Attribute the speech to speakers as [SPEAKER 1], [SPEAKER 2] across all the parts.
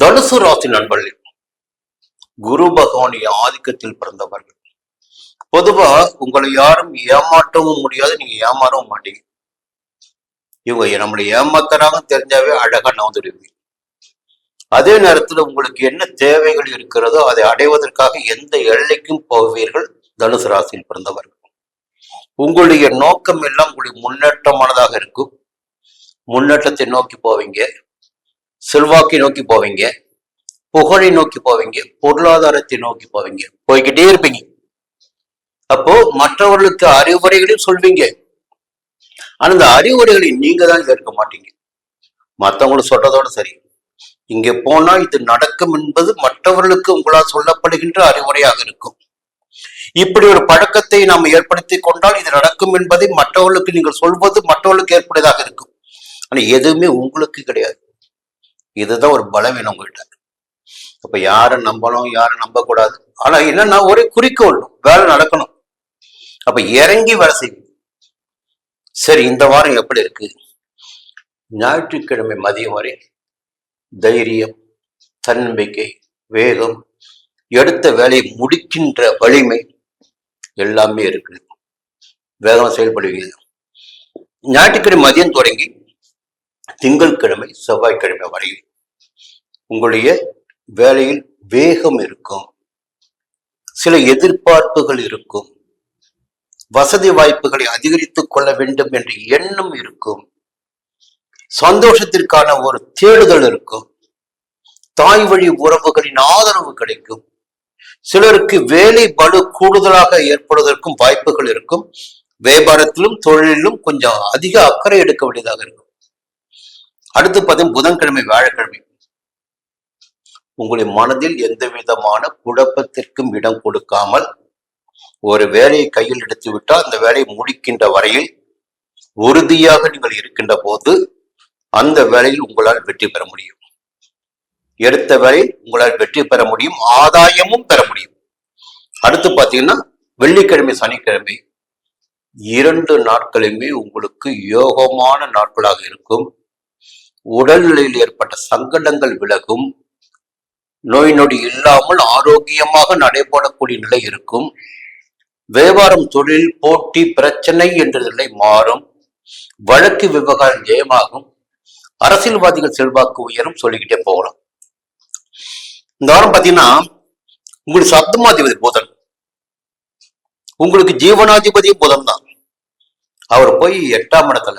[SPEAKER 1] தனுசு ராசி நண்பர்கள், குரு பகவானுடைய ஆதிக்கத்தில் பிறந்தவர்கள். பொதுவா உங்களை யாரும் ஏமாற்றவும் முடியாது, நீங்க ஏமாறவும் மாட்டீங்க. இவங்க நம்மளை ஏமாத்துறாங்க தெரிஞ்சாவே அழகா நவந்துடுவீங்க. அதே நேரத்துல உங்களுக்கு என்ன தேவைகள் இருக்கிறதோ அதை அடைவதற்காக எந்த எல்லைக்கும் போவீர்கள். தனுசு ராசியில் பிறந்தவர்கள், உங்களுடைய நோக்கம் எல்லாம் உங்களுடைய முன்னேற்றமானதாக இருக்கும். முன்னேற்றத்தை நோக்கி போவீங்க, செல்வாக்கை நோக்கி போவீங்க, புகழை நோக்கி போவீங்க, பொருளாதாரத்தை நோக்கி போவீங்க, போய்கிட்டே இருப்பீங்க. அப்போ மற்றவர்களுக்கு அறிவுரைகளையும் சொல்வீங்க. ஆனா இந்த அறிவுரைகளை நீங்க தான் கேட்க மாட்டீங்க, மற்றவங்களும் சொல்றதோட சரி. இங்க போனா இது நடக்கும் என்பது மற்றவர்களுக்கு உங்களால் சொல்லப்படுகின்ற அறிவுரையாக இருக்கும். இப்படி ஒரு பழக்கத்தை நாம் ஏற்படுத்தி கொண்டால் இது நடக்கும் என்பதை மற்றவர்களுக்கு நீங்கள் சொல்வது மற்றவர்களுக்கு ஏற்படுவதாக இருக்கும். ஆனா எதுவுமே உங்களுக்கு கிடையாது. இதுதான் ஒரு பலவீனம் உங்கள்கிட்ட. அப்ப யாரை நம்பணும், யாரை நம்ப கூடாது. ஆனா என்னன்னா ஒரே குறிக்கோள், வேலை நடக்கணும். அப்ப இறங்கி வேலை செய்யும். சரி, இந்த வாரம் எப்படி இருக்கு? ஞாயிற்றுக்கிழமை மதியம் வரை தைரியம், தன்னம்பிக்கை, வேகம், எடுத்த வேலையை முடிக்கின்ற வலிமை எல்லாமே இருக்கு. வேகமா செயல்படுவீங்க. ஞாயிற்றுக்கிழமை மதியம் தொடங்கி திங்கட்கிழமை செவ்வாய்க்கிழமை வரையில் உங்களுடைய வேலையில் வேகம் இருக்கும். சில எதிர்பார்ப்புகள் இருக்கும். வசதி வாய்ப்புகளை அதிகரித்துக் கொள்ள வேண்டும் என்ற எண்ணம் இருக்கும். சந்தோஷத்திற்கான ஒரு தேடுதல் இருக்கும். தாய் வழி உறவுகளின் ஆதரவு கிடைக்கும். சிலருக்கு வேலை பளு கூடுதலாக ஏற்படுவதற்கும் வாய்ப்புகள் இருக்கும். வியாபாரத்திலும் தொழிலிலும் கொஞ்சம் அதிக அக்கறை எடுக்க வேண்டியதாக இருக்கும். அடுத்து பார்த்தீங்கன்னா புதன்கிழமை வியாழக்கிழமை உங்களுடைய மனதில் எந்த விதமான குழப்பத்திற்கும் இடம் கொடுக்காமல் ஒரு வேலையை கையில் எடுத்து விட்டால் அந்த வேலையை முடிக்கின்ற வரையில் உறுதியாக நீங்கள் இருக்கின்ற போது அந்த வேலையில் உங்களால் வெற்றி பெற முடியும். எடுத்த வேலையில் உங்களால் வெற்றி பெற முடியும், ஆதாயமும் பெற முடியும். அடுத்து பார்த்தீங்கன்னா வெள்ளிக்கிழமை சனிக்கிழமை 2 நாட்களுமே உங்களுக்கு யோகமான நாட்களாக இருக்கும். உடல்நிலையில் ஏற்பட்ட சங்கடங்கள் விலகும். நோய் நொடி இல்லாமல் ஆரோக்கியமாக நடைபெறக்கூடிய நிலை இருக்கும். வியாபாரம் தொழில் போட்டி பிரச்சனை என்ற நிலை மாறும். வழக்கு விவகாரம் ஜெயமாகும். அரசியல்வாதிகள் செல்வாக்கு உயரும். சொல்லிக்கிட்டே போகலாம். இந்த வாரம் பாத்தீங்கன்னா உங்களுக்கு சப்தமாதிபதி புதன், உங்களுக்கு ஜீவனாதிபதியும் புதன் தான். அவர் போய் 8ஆம் இடத்துல,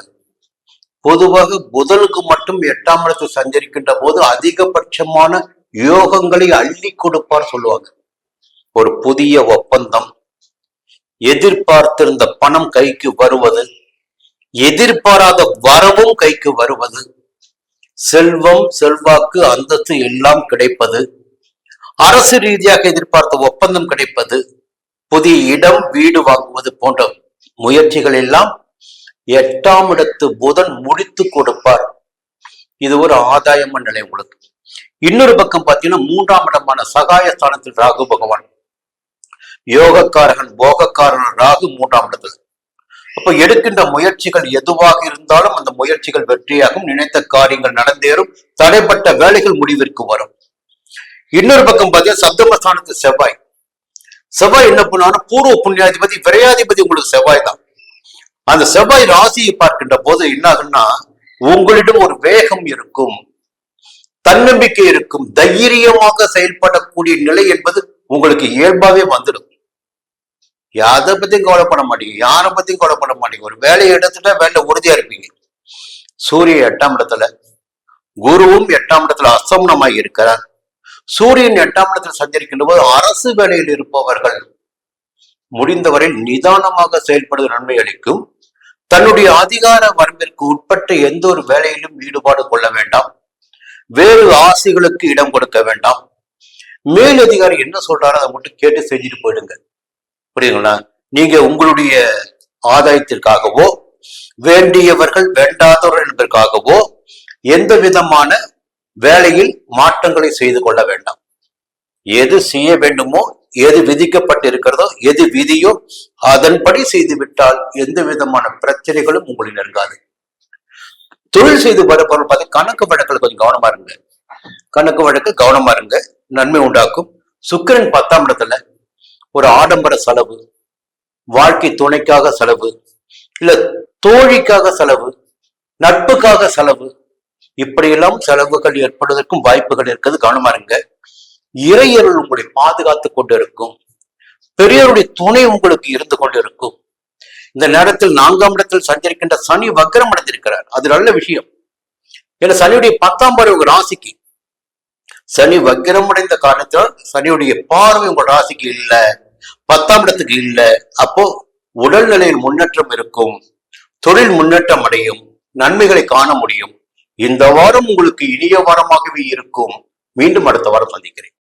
[SPEAKER 1] பொதுவாக புதனுக்கு மட்டும் 8ஆம் இடத்தில் சஞ்சரிக்கின்ற போது அதிகபட்சமான யோகங்களை அள்ளி கொடுப்பார் சொல்லுவாங்க. ஒரு புதிய ஒப்பந்தம், எதிர்பார்த்திருந்த பணம் கைக்கு வருவது, எதிர்பாராத வரவும் கைக்கு வருவது, செல்வம் செல்வாக்கு அந்தஸ்து எல்லாம் கிடைப்பது, அரசு ரீதியாக எதிர்பார்த்த ஒப்பந்தம் கிடைப்பது, புதிய இடம் வீடு வாங்குவது போன்ற முயற்சிகள் எல்லாம் 8ஆம் இடத்து புதன் முடித்து கொடுப்பார். இது ஒரு ஆதாயமான நிலை உங்களுக்கு. இன்னொரு பக்கம் பார்த்தீங்கன்னா 3ஆம் இடமான சகாயஸ்தானத்தில் ராகு பகவான், யோகக்காரகன் போகக்காரன் ராகு 3ஆம் இடத்துல. அப்ப எடுக்கின்ற முயற்சிகள் எதுவாக இருந்தாலும் அந்த முயற்சிகள் வெற்றியாகும். நினைத்த காரியங்கள் நடந்தேறும். தடைப்பட்ட வேலைகள் முடிவிற்கு வரும். இன்னொரு பக்கம் பார்த்தீங்கன்னா சப்தமஸ்தானத்து செவ்வாய். செவ்வாய் என்ன பண்ணுவாங்கன்னா பூர்வ புண்ணியாதிபதி விரையாதிபதி உங்களுக்கு செவ்வாய் தான். அந்த செவ்வாய் ராசியை பார்க்கின்ற போது என்ன ஆகுன்னா உங்களிடம் ஒரு வேகம் இருக்கும், தன்னம்பிக்கை இருக்கும், தைரியமாக செயல்படக்கூடிய நிலை என்பது உங்களுக்கு இயல்பாவே வந்துடும். யாரை பத்தியும் கவலைப்பட மாட்டீங்க, யாரை பத்தியும் கவலைப்பட மாட்டீங்க. ஒரு வேலையை எடுத்துட்டா வேலை உறுதியா இருப்பீங்க. சூரியன் 8ஆம் இடத்துல, குருவும் 8ஆம் இடத்துல அசமனமாய் இருக்கிறார். சூரியன் 8ஆம் இடத்தில் சஞ்சரிக்கின்ற போது அரசு வேலையில் இருப்பவர்கள் முடிந்தவரை நிதானமாக செயல்படுவது நன்மை அளிக்கும். தன்னுடைய அதிகார வரம்பிற்கு உட்பட்ட எந்த ஒரு வேலையிலும் ஈடுபாடு கொள்ள வேண்டாம். வேறு ஆசைகளுக்கு இடம் கொடுக்க வேண்டாம். மேலதிகாரி என்ன சொல்றாரோ அதை மட்டும் கேட்டு செஞ்சுட்டு போயிடுங்க. புரியுங்களா? நீங்க உங்களுடைய ஆதாயத்திற்காகவோ வேண்டியவர்கள் வேண்டாதவர்கள் என்பதற்காகவோ எந்த விதமான வேலையில் மாற்றங்களை செய்து கொள்ள வேண்டாம். எது செய்ய வேண்டுமோ, எது விதிக்கப்பட்டு இருக்கிறதோ, எது விதியோ அதன்படி செய்து விட்டால் எந்த விதமான பிரச்சனைகளும் உங்களை நெருங்காது. தொழில் செய்து வரப்பொருள் பார்த்து கணக்கு வழக்கில் கொஞ்சம் கவனமா இருங்க. கணக்கு வழக்கு கவனமா இருங்க, நன்மை உண்டாக்கும். சுக்கிரன் 10ஆம் இடத்துல ஒரு ஆடம்பர செலவு, வாழ்க்கை துணைக்காக செலவு, இல்ல தோழிக்காக செலவு, நட்புக்காக செலவு, இப்படியெல்லாம் செலவுகள் ஏற்படுவதற்கும் வாய்ப்புகள் இருக்கிறது. கவனமா இருங்க. இறையருள் உங்களை பாதுகாத்து கொண்டு இருக்கும். பெரியவருடைய துணை உங்களுக்கு இருந்து கொண்டு இருக்கும். இந்த நேரத்தில் 4ஆம் இடத்தில் சஞ்சரிக்கின்ற சனி வக்ரம் அடைந்திருக்கிறார். அது நல்ல விஷயம். ஏன்னா சனியுடைய 10ஆம் பார்வை உங்க ராசிக்கு, சனி வக்ரம் அடைந்த காரணத்தால் சனியுடைய பார்வை உங்க ராசிக்கு இல்ல, 10ஆம் இடத்துக்கு இல்ல. அப்போ உடல்நிலையில் முன்னேற்றம் இருக்கும், தொழில் முன்னேற்றம் அடையும், நன்மைகளை காண முடியும். இந்த வாரம் உங்களுக்கு இனிய வாரமாகவே இருக்கும். மீண்டும் அடுத்த வாரம் சந்திக்கிறேன்.